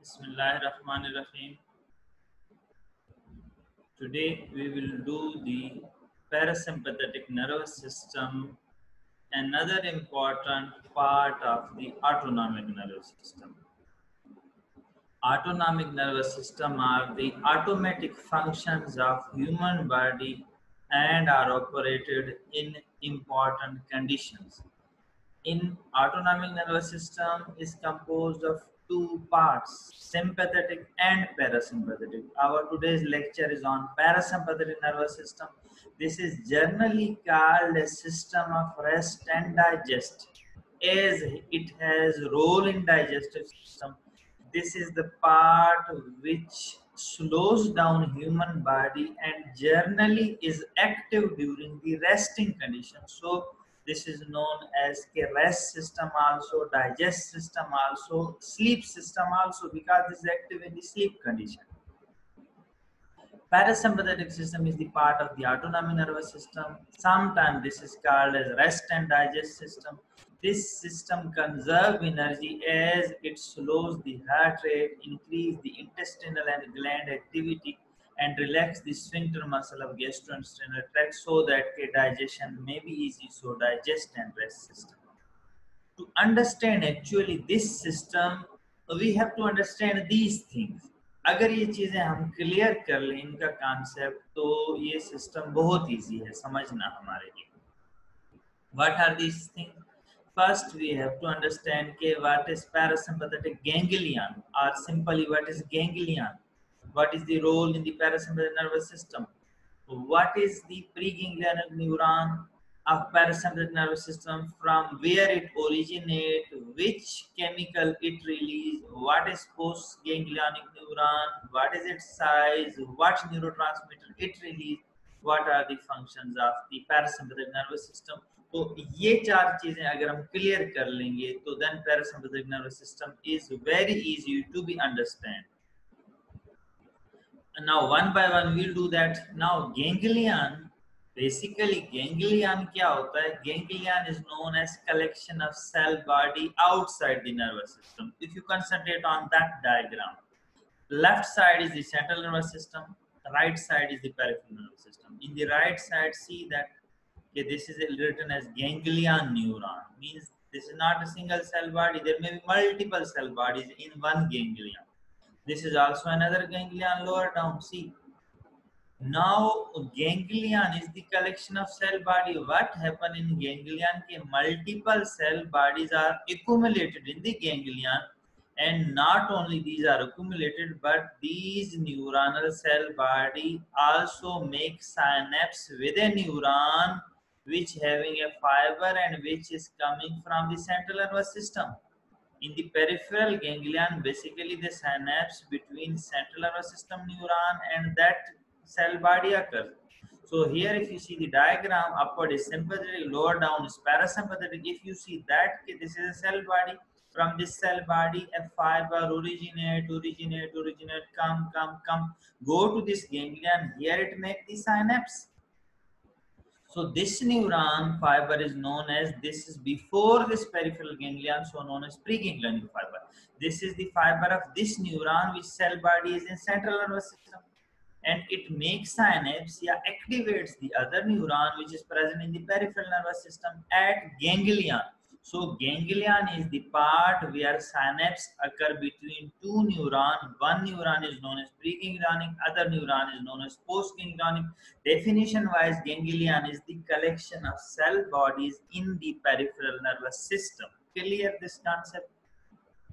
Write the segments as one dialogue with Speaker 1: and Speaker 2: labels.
Speaker 1: Bismillahirrahmanirrahim. Today we will do the parasympathetic nervous system, another important part of the autonomic nervous system. Autonomic nervous system are the automatic functions of human body and are operated in important conditions. In autonomic nervous system is composed of two parts, sympathetic and parasympathetic. Our today's lecture is on parasympathetic nervous system. This is generally called a system of rest and digest, as it has role in digestive system. This is the part which slows down human body and generally is active during the resting condition. So this is known as a rest system also, digest system also, sleep system also, because this is active in the sleep condition. Parasympathetic system is the part of the autonomic nervous system. Sometimes this is called as rest and digest system. This system conserves energy as it slows the heart rate, increase the intestinal and gland activity, and relax the sphincter muscle of gastrointestinal tract so that digestion may be easy. So digest and rest system. To understand actually this system, we have to understand these things. अगर ये चीजें हम clear कर लें इनका concept, तो ये system बहुत इजी है समझना हमारे लिए. What are these things? First, we have to understand what is parasympathetic ganglion, or simply what is ganglion. What is the role in the parasympathetic nervous system? What is the preganglionic neuron of parasympathetic nervous system, from where it originates, which chemical it releases, what is postganglionic neuron, what is its size, what neurotransmitter it releases, what are the functions of the parasympathetic nervous system. तो ये चार चीजें अगर हम clear कर लेंगे तो then parasympathetic nervous system is very easy to be understand. And now one by one we'll do that. Now ganglion, basically ganglion क्या होता है? Ganglion is known as collection of cell body outside the nervous system. If you concentrate on that diagram, left side is the central nervous system, right side is the peripheral nervous system. In the right side, see that this is written as ganglion neuron, means this is not a single cell body, there may be multiple cell bodies in one ganglion. This is also another ganglion lower down, see. Now ganglion is the collection of cell body. What happen in ganglion? Multiple cell bodies are accumulated in the ganglion, and not only these are accumulated, but these neuronal cell body also make synapse with a neuron which having a fiber and which is coming from the central nervous system. In the peripheral ganglion, basically the synapse between central nervous system neuron and that cell body occurs. So here if you see the diagram, upward is sympathetic, lower down is parasympathetic. If you see that this is a cell body, from this cell body a fiber originate, come, go to this ganglion, here it make the synapse. So this neuron fiber is known as, this is before this peripheral ganglion, so known as preganglionic fiber. This is the fiber of this neuron which cell body is in central nervous system, and it makes synapse, activates the other neuron which is present in the peripheral nervous system at ganglion. So ganglion is the part where synapse occur between two neurons. One neuron is known as preganglionic, other neuron is known as postganglionic. Definition wise, ganglion is the collection of cell bodies in the peripheral nervous system. Clear this concept?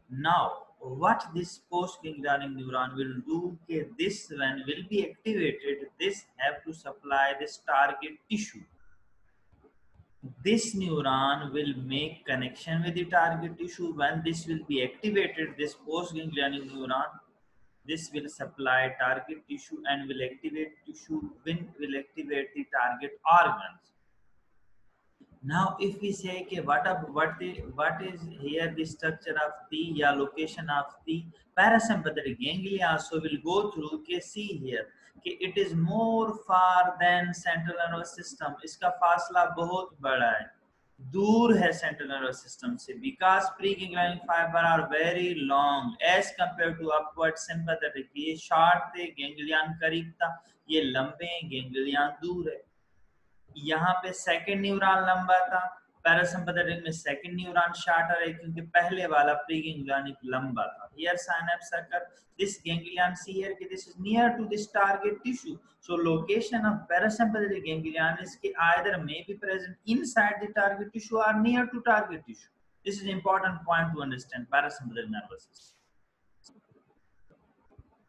Speaker 1: Now, what this postganglionic neuron will do, this when will be activated, this have to supply this target tissue. This neuron will make connection with the target tissue. When this will be activated, this postganglionic neuron, this will supply target tissue and will activate tissue, will activate the target organs. Now if we say what is here the structure of the location of the parasympathetic ganglia, so we'll go through see here it is more far than central nervous system. इसका फासला बहुत बड़ा है. दूर है central nervous system से, because preganglionic fibre are very long as compare to upward sympathetic. ये short थे, गैंग्लियन करीब था, ये लंबे हैं, गैंग्लियन दूर है। यहाँ पे सेकंड न्यूरॉन लंबा था, पैरासिम्पैथेटिक में सेकंड न्यूरॉन शॉर्टर है क्योंकि पहले वाला प्री गैंग्लियनिक लंबा था। Here synapse occur, this ganglion see here this is near to this target tissue, so location of parasympathetic ganglion is either may be present inside the target tissue or near to target tissue. This is important point to understand parasympathetic nervous system.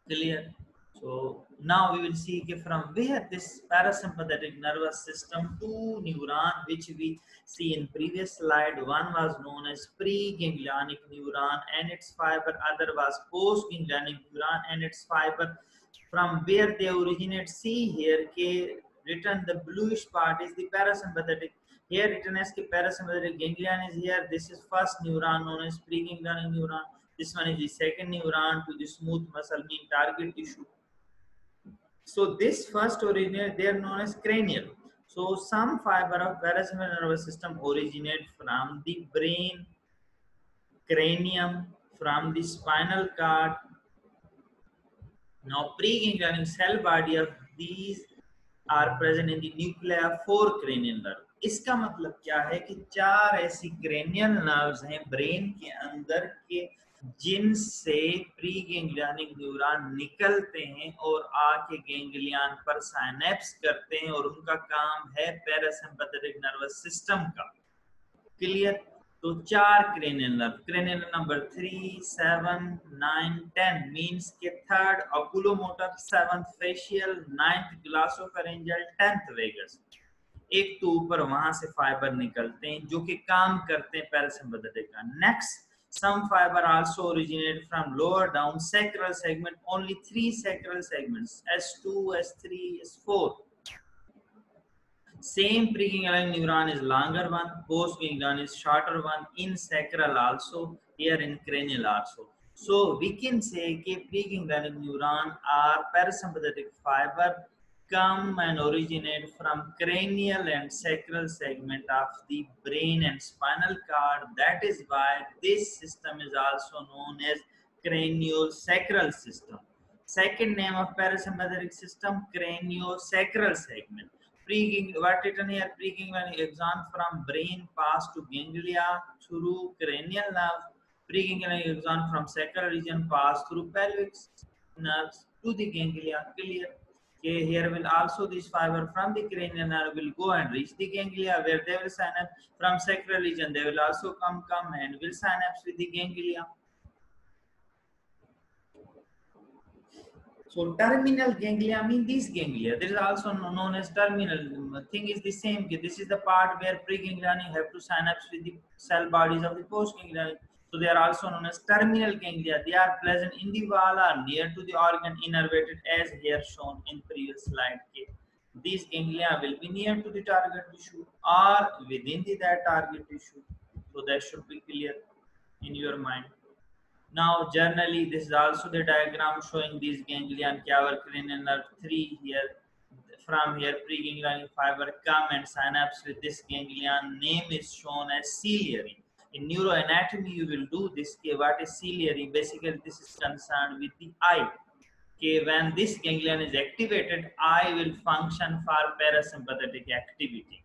Speaker 1: Clear? So now we will see from where this parasympathetic nervous system, two neuron which we see in previous slide, one was known as preganglionic neuron and its fiber, other was postganglionic neuron and its fiber. From where they originate, see here K written, the bluish part is the parasympathetic. Here written as parasympathetic ganglion is here. This is first neuron known as preganglionic neuron. This one is the second neuron to the smooth muscle mean target tissue. So this first originate, they are known as cranial. So some fiber of parasympathetic nervous system originate from the brain, cranium, from the spinal cord. Now preganglionic cell body of these are present in the nuclei of four cranial nerve. इसका मतलब क्या है कि चार ऐसी cranial nerves हैं brain के अंदर के जिनसे प्री गैंग्लियनिक न्यूरॉन निकलते हैं और आके गैंग्लियन पर साइनेप्स करते हैं और उनका काम है पैरासिम्पैथेटिक नर्वस सिस्टम का। क्लियर? तो चार cranial nerve, cranial number 3, 7, 9, 10 means के third oculomotor, seventh facial, ninth glossopharyngeal, 10th vagus. एक तो ऊपर वहां से फाइबर निकलते हैं जो कि काम करते हैं पैरासिम्पैथेटिक का। Next, some fiber also originate from lower down sacral segment, only 3 sacral segments, S2, S3, S4. Same preganglionic neuron is longer one, postganglion is shorter one, in sacral also, here in cranial also. So we can say that preganglionic neuron are parasympathetic fiber come and originate from cranial and sacral segment of the brain and spinal cord. That is why this system is also known as craniosacral system. Second name of parasympathetic system, craniosacral segment. What written here? Preganglionic axon from brain pass to ganglia through cranial nerve. Preganglionic axon from sacral region pass through pelvic nerves to the ganglia. Clear? Okay, here will also this fiber from the cranial nerve will go and reach the ganglia where they will synapse. From sacral region they will also come and will synapse with the ganglia. So terminal ganglia mean these ganglia. This is also known as terminal. Thing is the same. This is the part where preganglionic have to synapse with the cell bodies of the postganglionic. So they are also known as terminal ganglia. They are present in the wall or near to the organ innervated as here shown in previous slide. These ganglia will be near to the target tissue or within that target tissue. So that should be clear in your mind. Now generally this is also the diagram showing these ganglion cavern cranial nerve 3 here. From here preganglionic fiber come and synapse with this ganglion. Name is shown as ciliary. In neuroanatomy you will do this. What is ciliary? Basically this is concerned with the eye. When this ganglion is activated, eye will function for parasympathetic activity.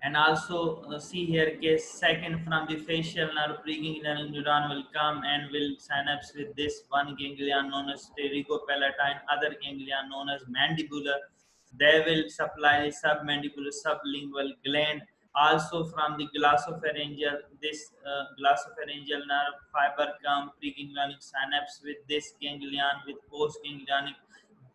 Speaker 1: And also see here case second from the facial nerve, preganglionic neuron will come and will synapse with this one ganglion known as pterygopalatine, other ganglion known as mandibular. They will supply submandibular sublingual gland. Also from the glossopharyngeal, this glossopharyngeal nerve fiber come preganglionic synapse with this ganglion with postganglionic,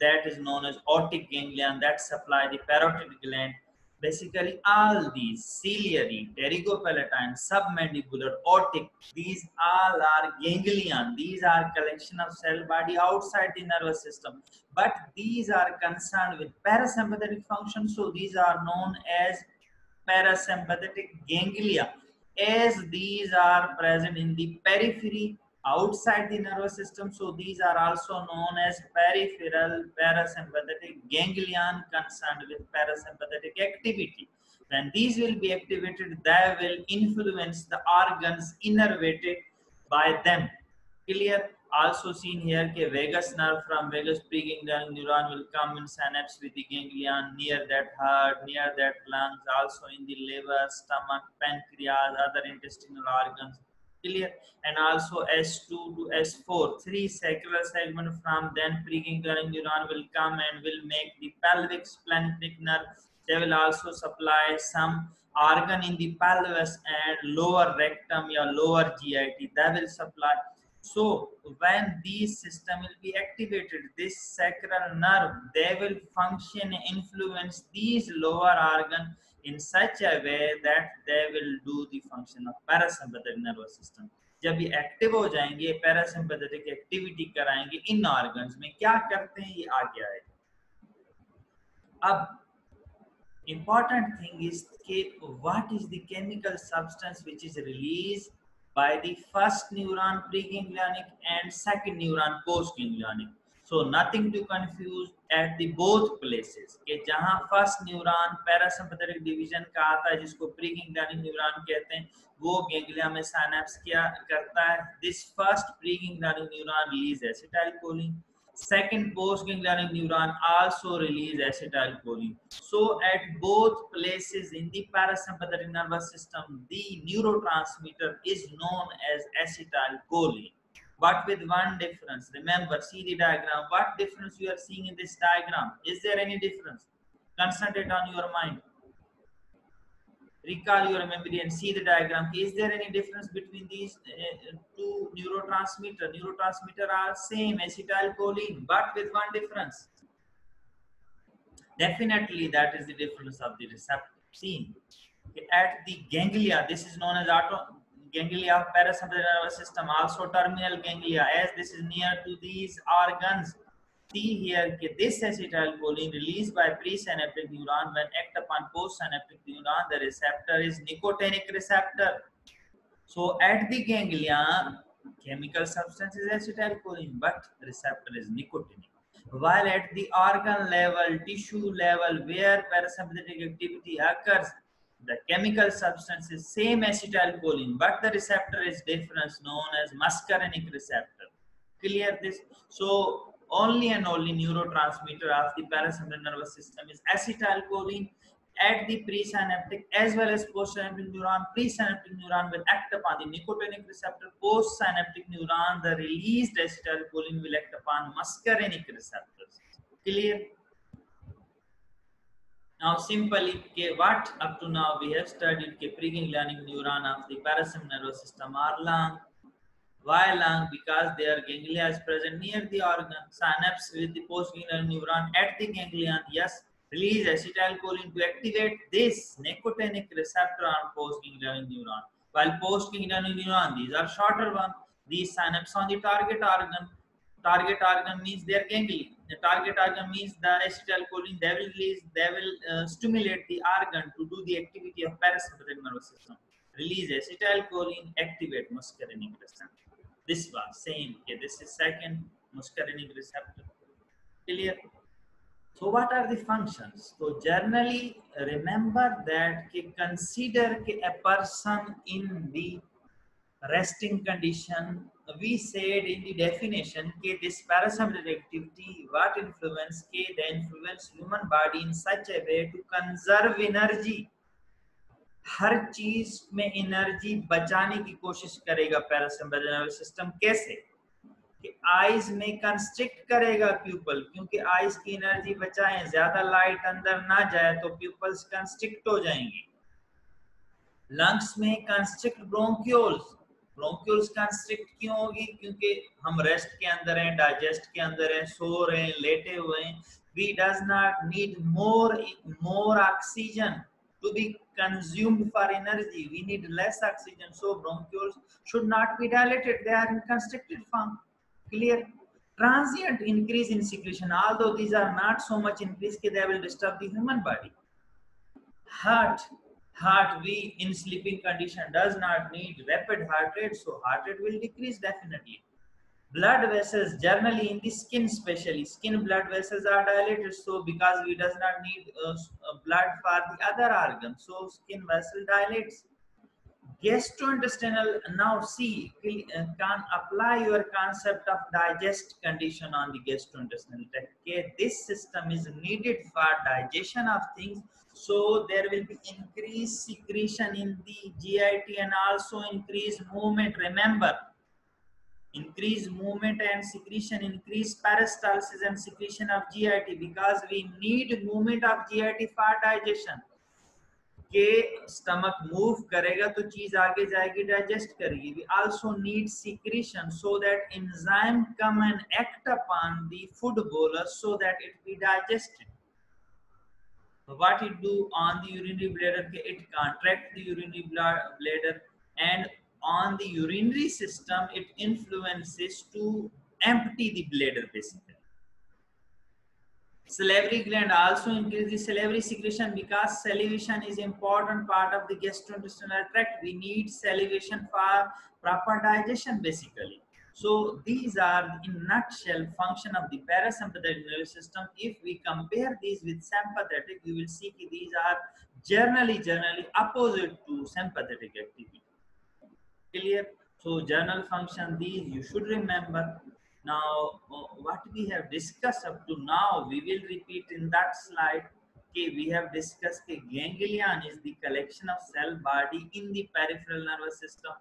Speaker 1: that is known as otic ganglion that supply the parotid gland. Basically all these ciliary, pterygopalatine, submandibular, otic, these all are ganglion. These are collection of cell body outside the nervous system, but these are concerned with parasympathetic function, so these are known as parasympathetic ganglia, as these are present in the periphery outside the nervous system, so these are also known as peripheral parasympathetic ganglion concerned with parasympathetic activity. When these will be activated, they will influence the organs innervated by them. Clear? Also seen here that vagus nerve from vagus preganglionic neuron will come in synapse with the ganglion near that heart, near that lungs, also in the liver, stomach, pancreas, other intestinal organs. Clear? And also S2 to S4, three sacral segments from then preganglionic neuron will come and will make the pelvic splanchnic nerve. They will also supply some organ in the pelvis and lower rectum or lower GIT. They will supply. So when these system will be activated, this sacral nerve, they will function, influence these lower organ in such a way that they will do the function of parasympathetic nervous system. जब ये active हो जाएंगे, parasympathetic activity कराएंगे इन organs में, क्या करते हैं ये आगे आएगा. अब important thing is what is the chemical substance which is released by the first neuron preganglionic and second neuron postganglionic. So nothing to confuse at the both places कि जहाँ first neuron parasympathetic division का आता है जिसको preganglionic neuron कहते हैं, वो ganglia में synapse क्या करता है. This first preganglionic neuron release acetylcholine. Second postganglionic neuron also release acetylcholine. So at both places in the parasympathetic nervous system, the neurotransmitter is known as acetylcholine. But with one difference. Remember, see the diagram. What difference you are seeing in this diagram? Is there any difference? Concentrate on your mind. Recall your memory and see the diagram. Is there any difference between these two neurotransmitter? Neurotransmitter are same, acetylcholine, but with one difference. Definitely, that is the difference of the receptor. Seen at the ganglia, this is known as ganglia of parasympathetic nervous system, also terminal ganglia, as this is near to these organs. See here, this acetylcholine released by presynaptic neuron when act upon postsynaptic neuron, the receptor is nicotinic receptor. So at the ganglia, chemical substance is acetylcholine, but receptor is nicotinic. While at the organ level, tissue level, where parasympathetic activity occurs, the chemical substance is same acetylcholine, but the receptor is different, known as muscarinic receptor. Clear this? So only and only neurotransmitter of the parasympathetic nervous system is acetylcholine. At the presynaptic as well as postsynaptic neuron, presynaptic neuron will act upon the nicotinic receptor. Postsynaptic neuron, the released acetylcholine will act upon muscarinic receptors. Clear? Now simply, what up to now we have studied preganglionic neuron of the parasympathetic nervous system are lung. Why lung? Because their ganglia is present near the organ. Synapse with the postganglionic neuron at the ganglion, yes, release acetylcholine to activate this nicotinic receptor on postganglionic neuron. While postganglionic neuron, these are shorter ones. These synapse on the target organ. Target organ means their ganglia. The target organ means the acetylcholine. They will release. They will stimulate the organ to do the activity of parasympathetic nervous system. Release acetylcholine, activate muscarinic receptor. This one same. Okay, this is second muscarinic receptor. Clear? So what are the functions? So generally remember that consider a person in the resting condition. We said in the definition this parasympathetic activity what influence they influence human body in such a way to conserve energy. हर चीज में energy बचाने की कोशिश करेगा parasympathetic nervous system. कैसे? कि eyes में constrict करेगा प्यूपल, क्योंकि आईज की एनर्जी बचाएं, ज्यादा लाइट अंदर ना जाए तो प्यूपल्स कंस्ट्रिक्ट हो जाएंगे. लंग्स में कंस्ट्रिक्ट ब्रोंक्यूल्स. ब्रोंक्यूल्स कंस्ट्रिक्ट क्यों होगी? क्योंकि हम रेस्ट के अंदर हैं, डाइजेस्ट के अंदर हैं, सो रहे हैं, लेटे हुए हैं. We does not need more oxygen to be consumed for energy. We need less oxygen, so bronchioles should not be dilated. They are in constricted form. Clear? Transient increase in secretion, although these are not so much increase that they will disturb the human body. Heart, we in sleeping condition does not need rapid heart rate, so heart rate will decrease definitely. Blood vessels generally in the skin, especially skin blood vessels are dilated, so because we does not need blood for the other organs, so skin vessel dilates. Gastrointestinal, now see, can apply your concept of digest condition on the gastrointestinal tract. Okay, this system is needed for digestion of things, so there will be increased secretion in the GIT and also increased movement. Remember, increased movement and secretion, increased peristalsis and secretion of GIT, because we need movement of GIT for digestion. के stomach move करेगा तो चीज आगे जाएगी, digest करेगी. We also need secretion so that enzyme come and act upon the food bolus so that it be digested. What it do on the urinary bladder? It contract the urinary bladder, and on the urinary system it influences to empty the bladder basically. Salivary gland also increase the salivary secretion, because salivation is important part of the gastrointestinal tract. We need salivation for proper digestion basically. So these are in nutshell function of the parasympathetic nervous system. If we compare these with sympathetic, you will see that these are generally opposite to sympathetic activity. Clear? So journal function, these you should remember. Now what we have discussed up to now, we will repeat in that slide. Okay, we have discussed the ganglion is the collection of cell body in the peripheral nervous system.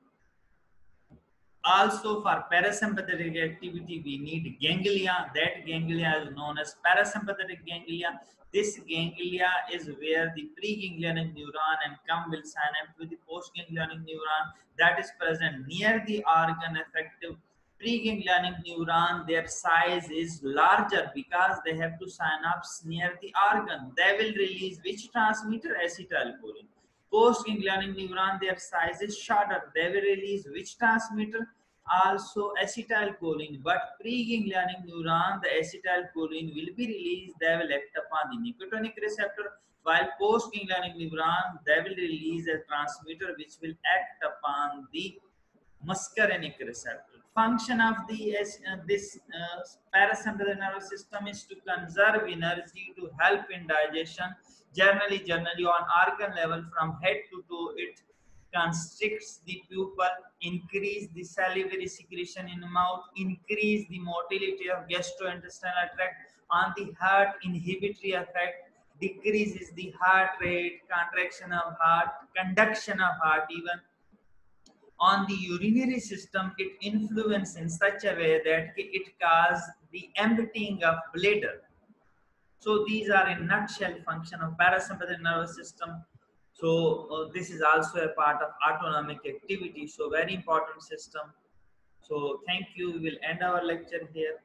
Speaker 1: Also for parasympathetic activity we need ganglia. That ganglia is known as parasympathetic ganglia. This ganglia is where the preganglionic neuron and cum will synapse with the postganglionic neuron that is present near the organ affective. Preganglionic neuron, their size is larger because they have to synapse near the organ. They will release which transmitter? Acetylcholine. Postganglionic neuron, their size is shorter. They will release which transmitter? Also acetylcholine. But preganglionic neuron, the acetylcholine will be released. They will act upon the nicotinic receptor. While postganglionic neuron, they will release a transmitter which will act upon the muscarinic receptor. Function of this parasympathetic nervous system is to conserve energy to help in digestion. Generally on organ level from head to toe, it constricts the pupil, increase the salivary secretion in the mouth, increase the motility of gastrointestinal tract. On the heart, inhibitory effect, decreases the heart rate, contraction of heart, conduction of heart even. On the urinary system, it influences in such a way that it causes the emptying of bladder. So these are in nutshell function of parasympathetic nervous system. So this is also a part of autonomic activity. So very important system. So thank you. We will end our lecture here.